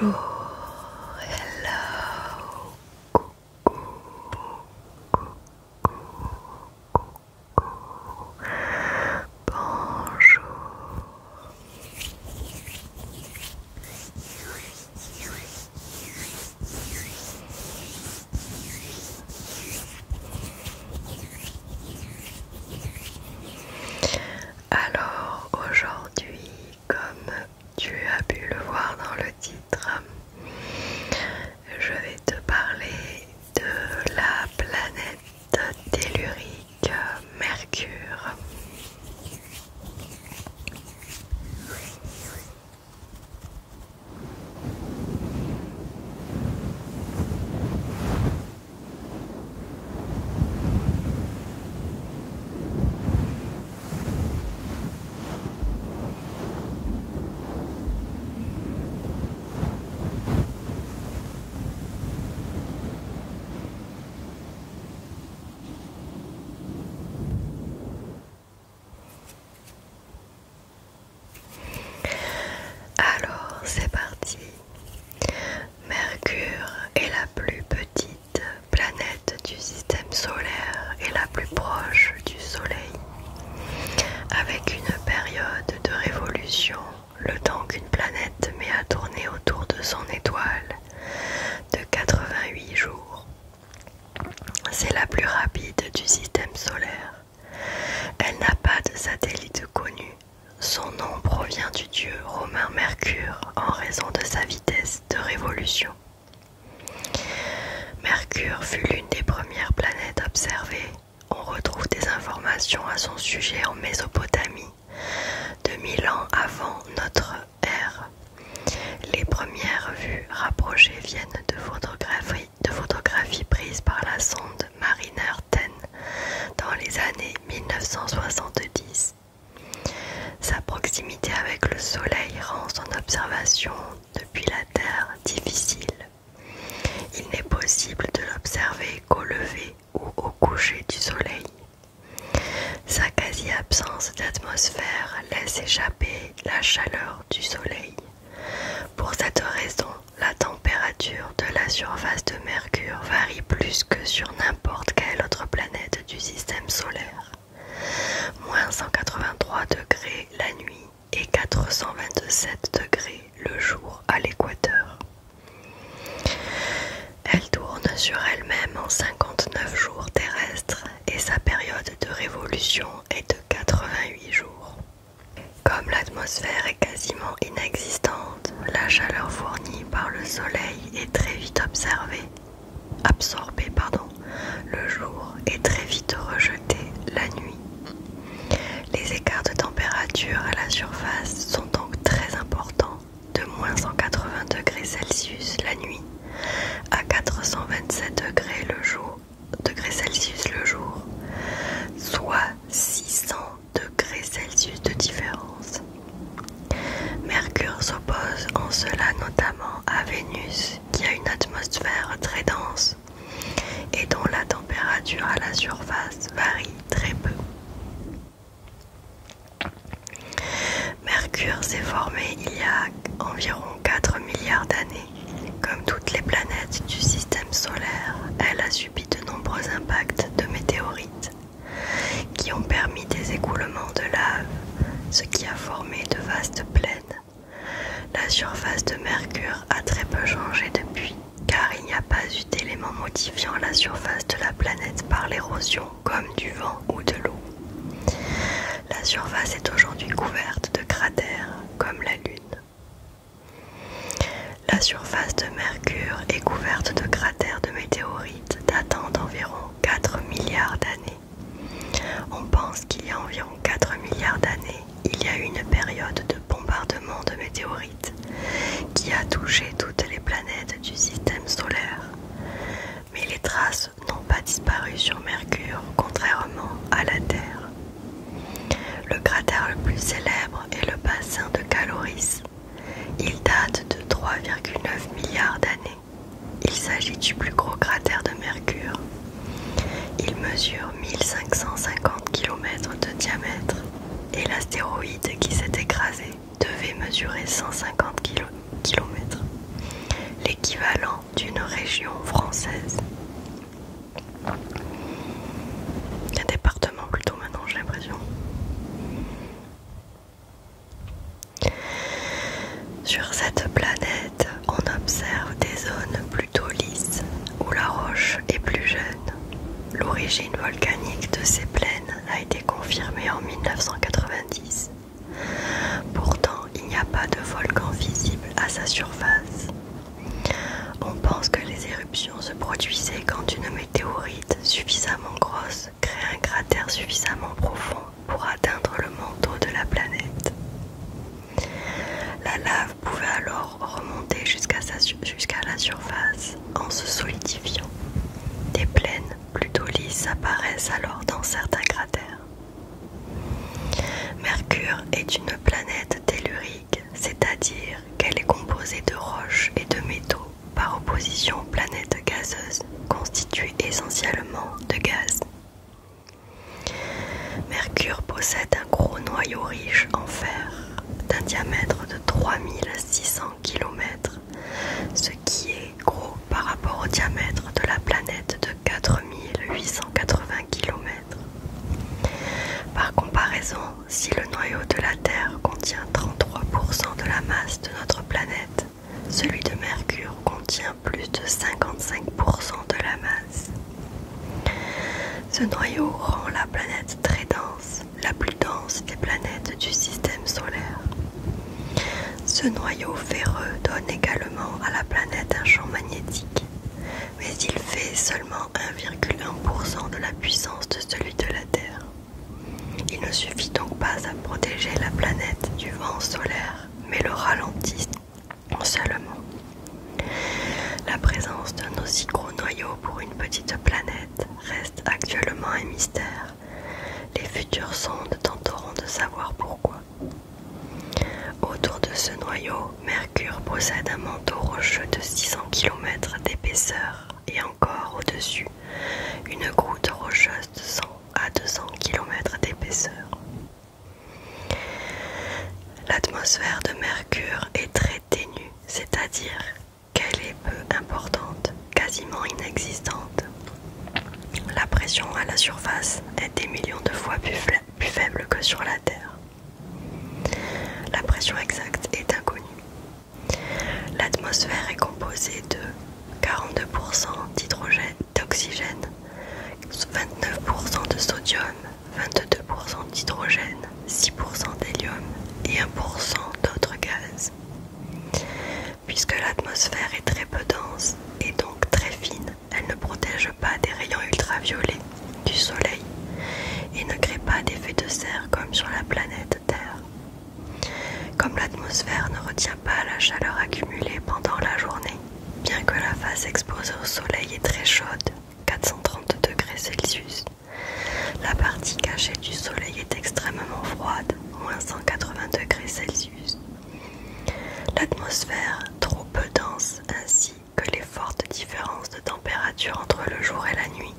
Bonjour, hello, coucou, bonjour. Alors aujourd'hui, comme tu as pu le voir dans le titre, je vais te parler de la planète tellurique Mercure. Alors c'est parti. Mercure est la plus petite planète du système solaire et la plus proche du Soleil, avec une période de révolution, le temps qu'une planète met à tourner autour de son étoile, de 88 jours. C'est la plus rapide du système solaire. Elle n'a pas de satellite connu. Son nom provient du dieu romain Mercure en raison de sa vitesse de révolution. Mercure fut l'une des premières planètes observées. On retrouve des informations à son sujet en Mésopotamie, 2000 ans avant notre ère. Les premières vues rapprochées viennent de photographies prises par la sonde Mariner 10 dans les années 1970. Sa proximité avec le Soleil rend son observation depuis la Terre difficile. Il n'est possible de l'observer qu'au lever ou au coucher du Soleil. Sa quasi-absence d'atmosphère laisse échapper la chaleur du Soleil. Pour cette raison, la température de la surface de Mercure varie plus que sur n'importe quelle autre planète du système solaire. Moins 183 degrés la nuit et 427 degrés le jour à l'équateur. Elle tourne sur elle-même en 59 jours terrestres et sa période de révolution est de 88 jours. Comme l'atmosphère est quasiment inexistante, la chaleur fournie par le Soleil est très vite absorbée le jour et très vite rejetée la nuit. Les écarts de température à la surface sont donc très importants, de moins 180 degrés Celsius la nuit à 427 degrés Celsius le jour, soit 600 degrés Celsius de différence. Mercure s'oppose en cela notamment à Vénus, qui a une atmosphère très dense et dont la température à la surface varie très peu. Mercure s'est formé il y a environ 4 milliards d'années. Comme toutes les planètes du système solaire, elle a subi de nombreux impacts de météorites qui ont permis des écoulements de lave, ce qui a formé de vastes plaines. La surface de Mercure a très peu changé depuis, car il n'y a pas eu d'éléments modifiant la surface de la planète par l'érosion, comme du vent ou de l'eau. La surface est aujourd'hui couverte de cratères, comme la Lune. La surface de Mercure est couverte de cratères de météorites datant d'environ 4 milliards d'années. On pense qu'il y a environ 4 milliards d'années, il y a eu une période de bombardement de météorites qui a touché toutes les planètes du système solaire. Mais les traces n'ont pas disparu sur Mercure, contrairement à la Terre. Le cratère le plus célèbre est le bassin de Caloris. Il date de 3,9 milliards d'années. Il s'agit du plus gros cratère de Mercure. Il mesure 1550 km de diamètre et l'astéroïde qui s'est écrasé devait mesurer 150 km. bilan d'une région française. Un département plutôt maintenant, j'ai l'impression. Sur cette planète, on observe des zones plutôt lisses où la roche est plus jeune. L'origine volcanique de ces plaines a été confirmée en 1990. Pourtant, il n'y a pas de volcan visible à sa surface. On pense que les éruptions se produisaient quand une météorite suffisamment grosse crée un cratère suffisamment profond pour atteindre le manteau de la planète. La lave pouvait alors remonter jusqu'à la surface en se solidifiant. Des plaines plutôt lisses apparaissent alors dans certains cratères. Mercure est une planète tellurique, c'est-à-dire qu'elle est composée de roches et de métaux, par opposition aux planètes gazeuses, constituées essentiellement de gaz. Mercure possède un gros noyau riche en fer, d'un diamètre de 3600 km, ce qui est gros par rapport au diamètre de la planète de 4880 km. Par comparaison, si le noyau de la Terre contient 33% de la masse de notre planète, celui de Mercure contient plus de 55% de la masse. Ce noyau rend la planète très dense, la plus dense des planètes du système solaire. Ce noyau ferreux donne également à la planète un champ magnétique, mais il fait seulement 1,1% de la puissance de celui de la Terre. Il ne suffit donc pas à protéger la planète du vent solaire, mais le ralentit seulement. La présence d'un aussi gros noyau pour une petite planète reste actuellement un mystère. Les futures sondes tenteront de savoir pourquoi. Autour de ce noyau, Mercure possède un manteau rocheux de 600 km d'épaisseur et encore au-dessus, une croûte rocheuse de 100 à 200 km d'épaisseur. L'atmosphère de Mercure est très ténue, c'est-à-dire qu'elle est peu importante, quasiment inexistante. La pression à la surface est des millions de fois plus faible que sur la Terre. La pression exacte est inconnue. L'atmosphère est composée de 42% d'oxygène, 29% de sodium, 22% d'hydrogène, 6% d'hélium et 1% d'autres gaz. Puisque l'atmosphère est très peu dense et donc très fine, elle ne protège pas des rayons ultraviolets du Soleil et ne crée pas d'effet de serre comme sur la planète Terre. Comme l'atmosphère ne retient pas la chaleur accumulée pendant la journée, bien que la face exposée au Soleil est très chaude, 430 degrés Celsius, la partie cachée du Soleil est extrêmement froide, moins 180 degrés Celsius. L'atmosphère, trop peu dense, ainsi que les fortes différences de température entre le jour et la nuit,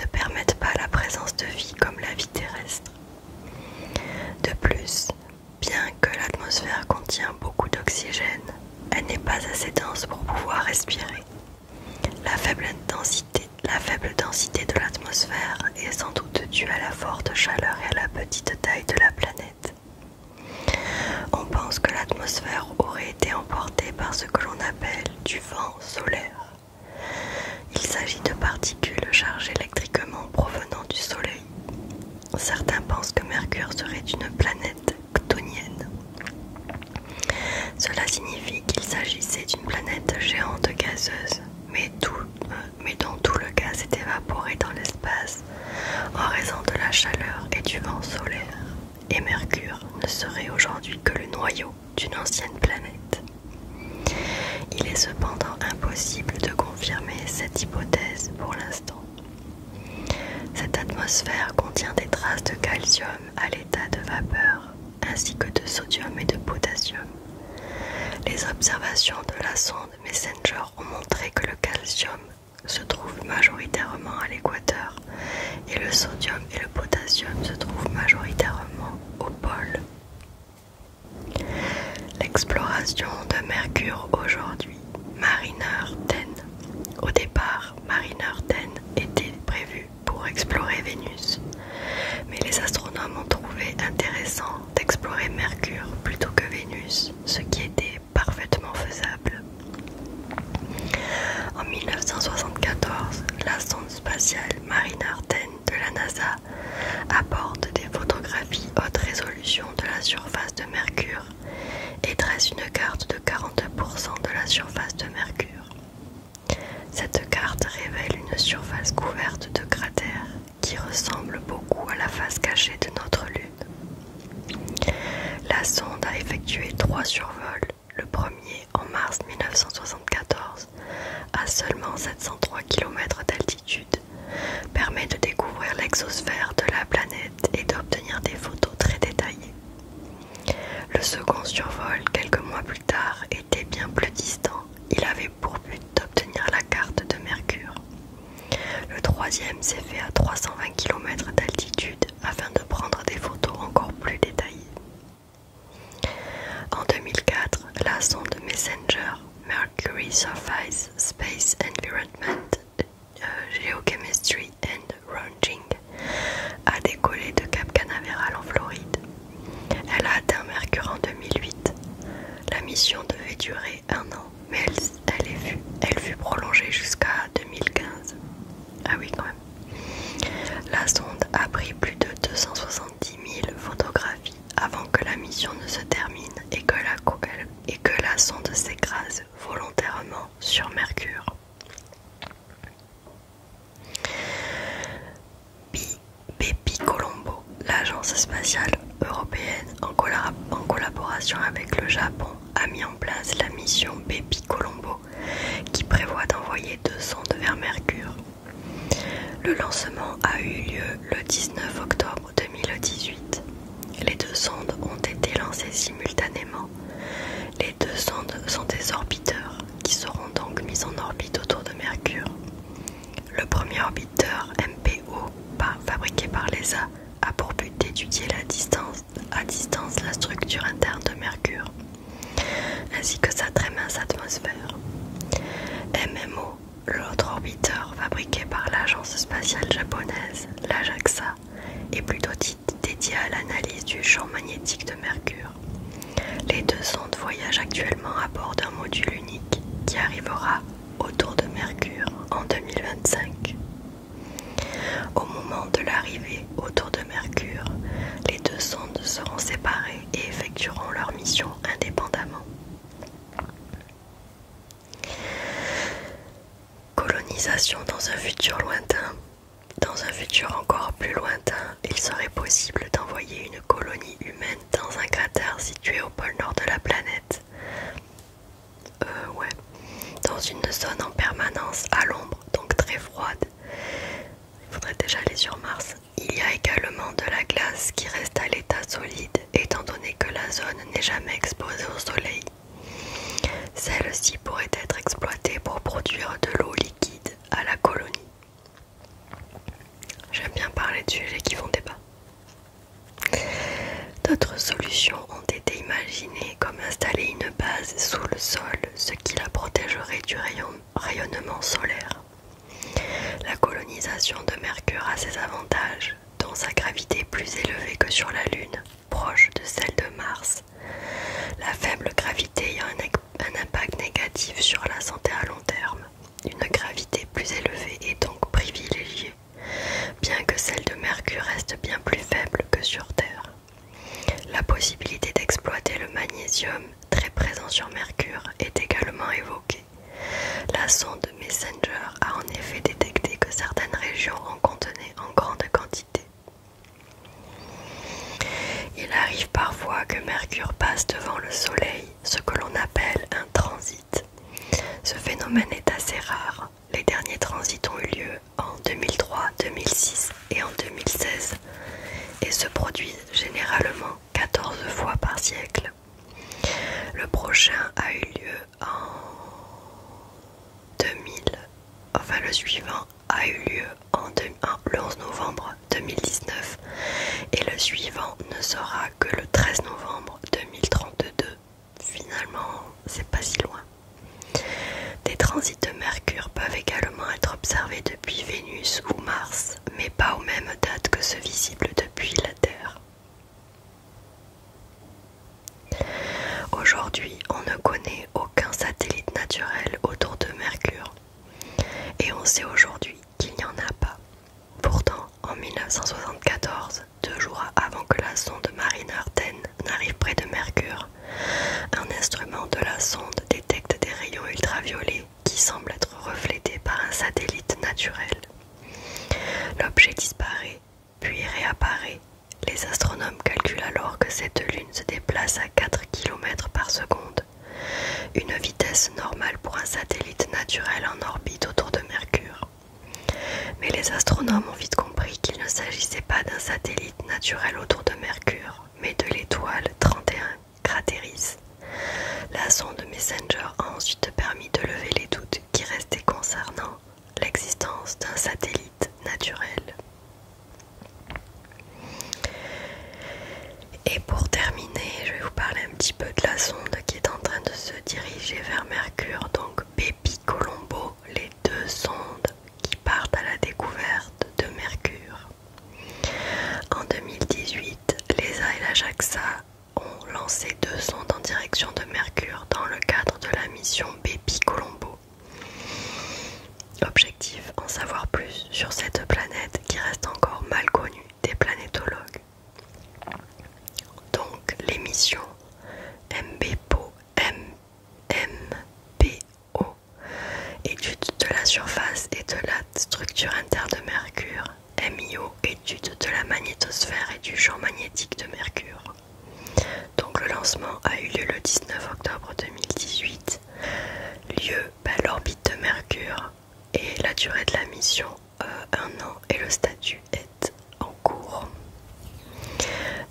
ne permettent pas la présence de vie comme la vie terrestre. De plus, bien que l'atmosphère contient beaucoup d'oxygène, elle n'est pas assez dense pour pouvoir respirer. La faible densité de l'atmosphère est sans doute due à la forte chaleur et à la petite taille de la planète. On pense que l'atmosphère aurait été emportée par ce que l'on appelle du vent solaire. Il s'agit de particules chargées électriquement provenant du Soleil. Certains pensent que Mercure serait une planète chthonienne. Cela signifie qu'il s'agissait d'une planète géante gazeuse, mais dont tout le gaz est évaporé dans l'espace en raison de la chaleur et du vent solaire. Et Mercure ne serait aujourd'hui que le noyau d'une ancienne planète. Il est cependant impossible de confirmer cette hypothèse pour l'instant. Cette atmosphère contient des traces de calcium à l'état de vapeur, ainsi que de sodium et de potassium. Les observations de la sonde Messenger ont montré que le calcium se trouve majoritairement à l'équateur et le sodium et le potassium se trouvent majoritairement au pôle. L'exploration de Mercure aujourd'hui, Mariner 2014, la sonde spatiale Mariner 10 de la NASA apporte des photographies haute résolution de la surface de Mercure et dresse une carte de 42% de la surface de Mercure. Cette carte révèle une surface couverte de cratères qui ressemble beaucoup à la face cachée de notre Lune. La sonde a effectué 3 survols, le premier en mars 1974 à seulement 703 km d'altitude, permet de découvrir l'exosphère de la planète et d'obtenir des photos très détaillées. Le second survol, quelques mois plus tard, était bien plus distant. Il avait pour but d'obtenir la carte de Mercure. Le troisième s'est fait à 320 km d'altitude afin de prendre des photos encore plus détaillées. En 2004, la sonde Messenger, Mercury Surface Space Environment, Geochemistry and Ranging, a décollé de Cap Canaveral en Floride. Elle a atteint Mercure en 2008. La mission devait durer 1 an, mais elle fut prolongée jusqu'à 2015. Ah oui, quand même. La sonde a pris plus de 270 000 photographies avant que la mission ne se termine et que la sonde s'écrase volontairement sur Mercure. Bepi Colombo, l'agence spatiale européenne en collaboration avec le Japon, a mis en place la mission Bepi Colombo qui prévoit d'envoyer 2 sondes vers Mercure. Le lancement a eu lieu le 19 octobre 2018. Les 2 sondes ont été lancées simultanément. Les 2 sondes sont des orbiteurs qui seront donc mis en orbite autour de Mercure. Le premier orbiteur MPO, fabriqué par l'ESA, a pour but d'étudier à distance la structure interne de Mercure, ainsi que sa très mince atmosphère. MMO, l'autre orbiteur fabriqué par l'agence spatiale japonaise, la JAXA, est plutôt dédié à l'analyse du champ magnétique de Mercure. Les 2 sondes voyagent actuellement à bord d'un module unique qui arrivera autour de Mercure en 2025. Au moment de l'arrivée autour de Mercure, les 2 sondes seront séparées et effectueront leur mission indépendamment. Colonisation dans un futur lointain. Dans un futur encore plus lointain, il serait possible d'envoyer une colonie humaine dans un cratère situé au pôle nord de la planète. Ouais. Dans une zone en permanence à l'ombre, donc très froide. Il faudrait déjà aller sur Mars. Il y a également de la glace qui reste à l'état solide, étant donné que la zone n'est jamais exposée au soleil. Celle-ci pourrait être exploitée pour produire de l'eau liquide à la colonie. J'aime bien parler de sujets qui font débat. D'autres solutions ont été imaginées comme installer une base sous le sol, ce qui la protégerait du rayonnement solaire. La colonisation de Mercure a ses avantages, dont sa gravité plus élevée que sur la Lune, proche de celle de Mars. La faible gravité a un impact négatif sur la santé à long terme. Une gravité plus élevée est donc privilégiée, bien que celle de Mercure reste bien plus faible que sur Terre. La possibilité d'exploiter le magnésium, très présent sur Mercure, est également évoquée. La sonde Messenger a en effet détecté que certaines régions en contenaient en grande quantité. Il arrive parfois que Mercure passe devant le Soleil, ce que l'on appelle un transit. Ce phénomène est assez rare. Les derniers transits ont eu lieu en 2003, 2006 et en 2016 et se produisent généralement 14 fois par siècle. Le prochain a eu lieu en 2000, enfin le suivant a eu lieu le 11 novembre 2019 et le suivant ne sera que le 13 novembre 2032. Finalement, c'est pas si loin. Des transits de Mercure peuvent également être observés depuis Vénus ou Mars, mais pas aux mêmes dates que ceux visibles depuis la Terre. Aujourd'hui, on ne connaît aucun satellite naturel autour de Mercure. Et on sait aujourd'hui 1974, 2 jours avant que la sonde Mariner 10 n'arrive près de Mercure, un instrument de la sonde détecte des rayons ultraviolets qui semblent être reflétés par un satellite naturel. L'objet disparaît, puis réapparaît. Les astronomes calculent alors que cette lune se déplace à 4 km par seconde, une vitesse normale pour un satellite naturel en orbite autour de Mercure. Mais les astronomes ont vite compris qu'il ne s'agissait pas d'un satellite naturel autour de Mercure, mais de l'étoile 31 Crateris. La sonde Messenger a ensuite permis de lever les doutes qui restaient concernant l'existence d'un satellite naturel. Et pour terminer, je vais vous parler un petit peu de la sonde qui est en train de se diriger vers Mercure, donc Bepi Colombo, les 2 sondes qui partent à la découverte de Mercure. En 2018, l'ESA et la JAXA ont lancé 2 sondes en direction de Mercure dans le cadre de la mission Bepi Colombo. Objectif, en savoir plus sur cette planète qui reste encore mal connue des planétologues. Donc les missions MBPO, étude de la surface et de la structure interne de Mercure, MIO, étude de la magnétosphère et du champ magnétique de Mercure. Donc le lancement a eu lieu le 19 octobre 2018, lieu l'orbite de Mercure et la durée de la mission 1 an et le statut est en cours.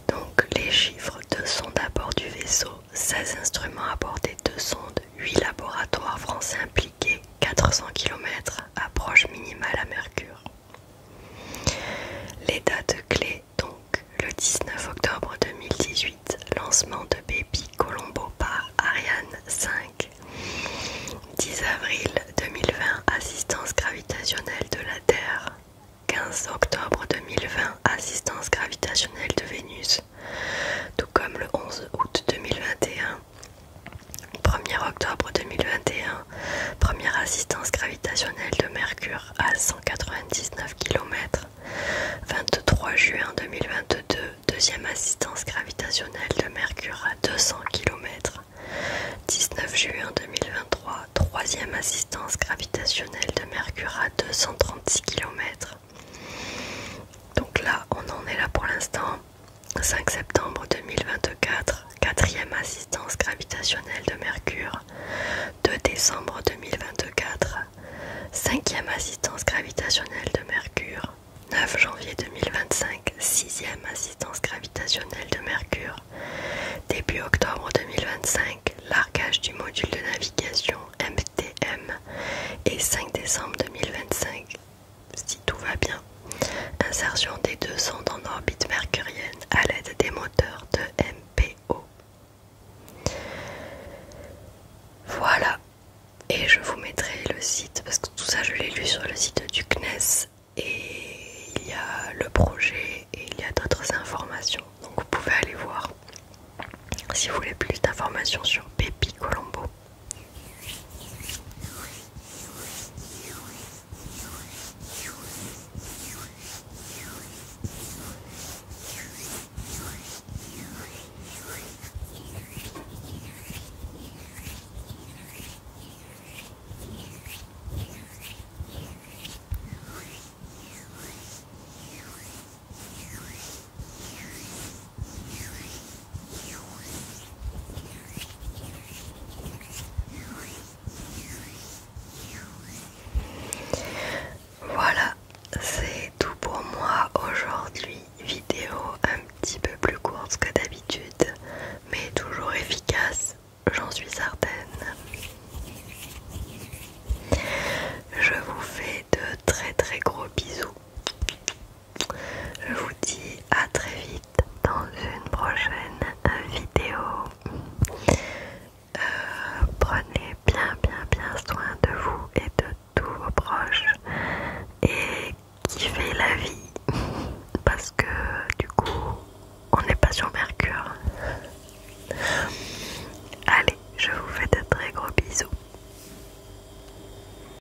Donc les chiffres de sondes à bord du vaisseau, 16 instruments à bord des 2 sondes, 8 laboratoires français impliqués, 400 km, approche minimale à Mercure. Les dates clés, donc le 19 octobre 2018, lancement de Bepi Colombo par Ariane 5. 10 avril 2020, assistance gravitationnelle de la Terre. 15 octobre 2020, assistance gravitationnelle de Vénus, tout comme le 11 août 2021. 1er octobre 2021, première assistance gravitationnelle de Mercure à 199 km. 23 juin 2022, deuxième assistance gravitationnelle de Mercure à 200 km. 19 juin 2023, troisième assistance gravitationnelle de Mercure à 236 km. Donc là, on en est là pour l'instant. 5 septembre 2024, quatrième assistance gravitationnelle de Mercure. 2 décembre 2024, cinquième assistance gravitationnelle de Mercure. 9 janvier 2025, sixième assistance gravitationnelle de Mercure. Début octobre 2025, largage du module de navigation